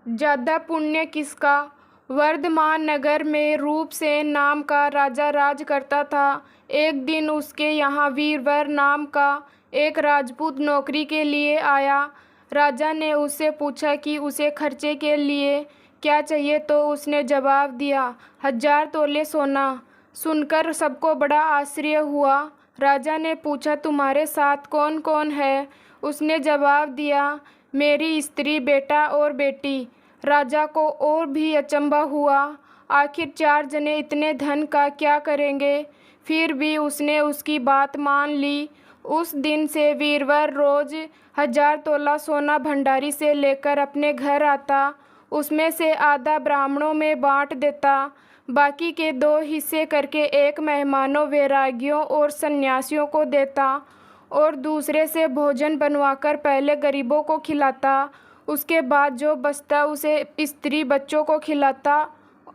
ज्यादा पुण्य किसका। वर्धमान नगर में रूपसेन नाम का राजा राज करता था। एक दिन उसके यहाँ वीरवर नाम का एक राजपूत नौकरी के लिए आया। राजा ने उससे पूछा कि उसे खर्चे के लिए क्या चाहिए, तो उसने जवाब दिया, 1000 तोले सोना। सुनकर सबको बड़ा आश्चर्य हुआ। राजा ने पूछा, तुम्हारे साथ कौन कौन है। उसने जवाब दिया, मेरी स्त्री, बेटा और बेटी। राजा को और भी अचंभा हुआ, आखिर 4 जने इतने धन का क्या करेंगे। फिर भी उसने उसकी बात मान ली। उस दिन से वीरवर रोज 1000 तोला सोना भंडारी से लेकर अपने घर आता। उसमें से आधा ब्राह्मणों में बांट देता, बाकी के 2 हिस्से करके एक मेहमानों, वैरागियों और सन्यासियों को देता और दूसरे से भोजन बनवाकर पहले गरीबों को खिलाता। उसके बाद जो बचता उसे स्त्री बच्चों को खिलाता,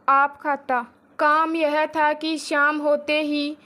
आप खाता। काम यह था कि शाम होते ही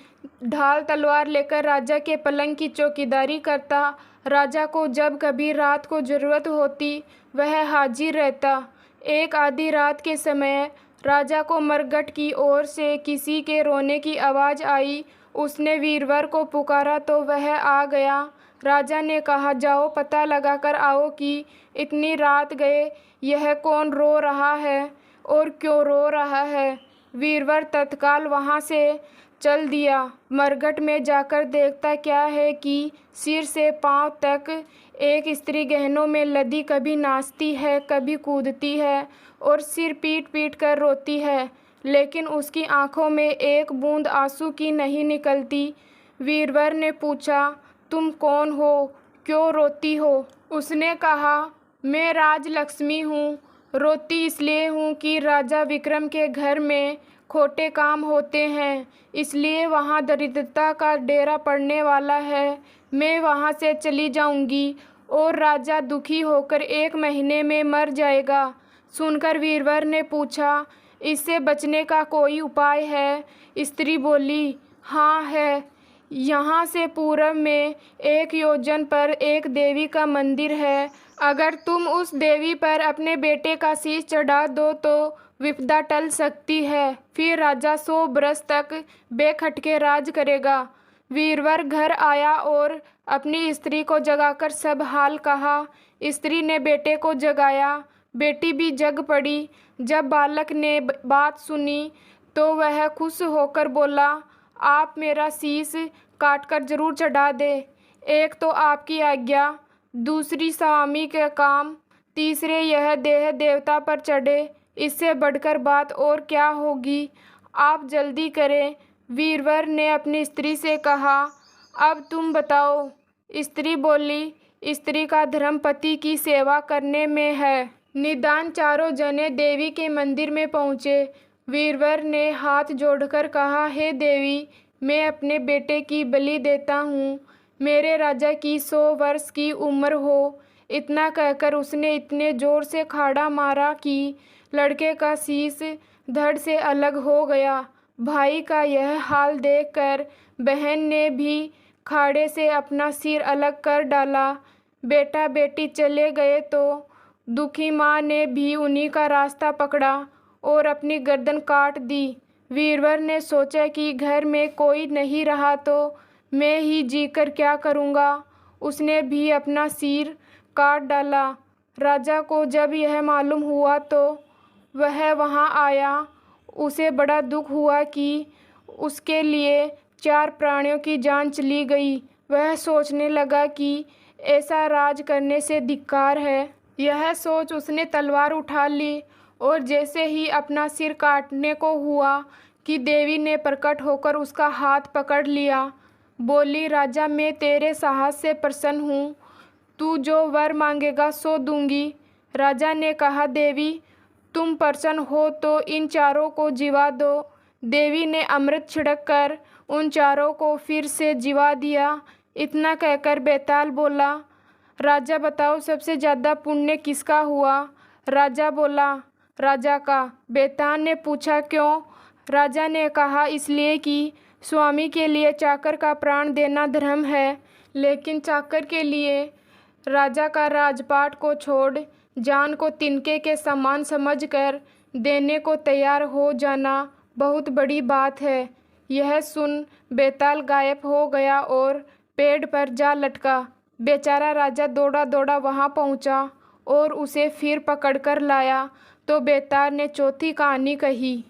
ढाल तलवार लेकर राजा के पलंग की चौकीदारी करता। राजा को जब कभी रात को ज़रूरत होती वह हाजिर रहता। एक आधी रात के समय राजा को मरघट की ओर से किसी के रोने की आवाज़ आई। उसने वीरवर को पुकारा तो वह आ गया। राजा ने कहा, जाओ पता लगा कर आओ कि इतनी रात गए यह कौन रो रहा है और क्यों रो रहा है। वीरवर तत्काल वहाँ से चल दिया। मरघट में जाकर देखता क्या है कि सिर से पांव तक एक स्त्री गहनों में लदी कभी नाचती है, कभी कूदती है और सिर पीट पीट कर रोती है, लेकिन उसकी आंखों में एक बूंद आंसू की नहीं निकलती। वीरवर ने पूछा, तुम कौन हो, क्यों रोती हो। उसने कहा, मैं राजलक्ष्मी हूँ। रोती इसलिए हूँ कि राजा विक्रम के घर में खोटे काम होते हैं, इसलिए वहाँ दरिद्रता का डेरा पड़ने वाला है। मैं वहाँ से चली जाऊँगी और राजा दुखी होकर 1 महीने में मर जाएगा। सुनकर वीरवर ने पूछा, इससे बचने का कोई उपाय है। स्त्री बोली, हाँ है। यहाँ से पूरब में 1 योजन पर एक देवी का मंदिर है। अगर तुम उस देवी पर अपने बेटे का शीश चढ़ा दो तो विपदा टल सकती है। फिर राजा 100 बरस तक बेखटके राज करेगा। वीरवर घर आया और अपनी स्त्री को जगाकर सब हाल कहा। स्त्री ने बेटे को जगाया, बेटी भी जग पड़ी। जब बालक ने बात सुनी तो वह खुश होकर बोला, आप मेरा शीश काटकर जरूर चढ़ा दे। एक तो आपकी आज्ञा, दूसरी स्वामी के काम, तीसरे यह देह देवता पर चढ़े। इससे बढ़कर बात और क्या होगी, आप जल्दी करें। वीरवर ने अपनी स्त्री से कहा, अब तुम बताओ। स्त्री बोली, स्त्री का धर्म पति की सेवा करने में है। निदान चारों जने देवी के मंदिर में पहुँचे। वीरवर ने हाथ जोड़कर कहा, हे देवी, मैं अपने बेटे की बलि देता हूँ। मेरे राजा की 100 वर्ष की उम्र हो। इतना कहकर उसने इतने जोर से खाड़ा मारा कि लड़के का शीश धड़ से अलग हो गया। भाई का यह हाल देखकर बहन ने भी खाड़े से अपना सिर अलग कर डाला। बेटा बेटी चले गए तो दुखी माँ ने भी उन्हीं का रास्ता पकड़ा और अपनी गर्दन काट दी। वीरवर ने सोचा कि घर में कोई नहीं रहा तो मैं ही जीकर क्या करूँगा। उसने भी अपना सिर काट डाला। राजा को जब यह मालूम हुआ तो वह वहाँ आया। उसे बड़ा दुख हुआ कि उसके लिए 4 प्राणियों की जान चली गई। वह सोचने लगा कि ऐसा राज करने से धिक्कार है। यह सोच उसने तलवार उठा ली और जैसे ही अपना सिर काटने को हुआ कि देवी ने प्रकट होकर उसका हाथ पकड़ लिया। बोली, राजा, मैं तेरे साहस से प्रसन्न हूँ। तू जो वर मांगेगा सो दूंगी। राजा ने कहा, देवी, तुम प्रसन्न हो तो इन चारों को जिवा दो। देवी ने अमृत छिड़क कर उन चारों को फिर से जिवा दिया। इतना कहकर बेताल बोला, राजा बताओ, सबसे ज़्यादा पुण्य किसका हुआ। राजा बोला, राजा का। बेताल ने पूछा, क्यों। राजा ने कहा, इसलिए कि स्वामी के लिए चाकर का प्राण देना धर्म है, लेकिन चाकर के लिए राजा का राजपाट को छोड़ जान को तिनके के समान समझकर देने को तैयार हो जाना बहुत बड़ी बात है। यह सुन बेताल गायब हो गया और पेड़ पर जा लटका। बेचारा राजा दौड़ा दौड़ा वहां पहुंचा और उसे फिर पकड़ कर लाया तो बेताल ने चौथी कहानी कही।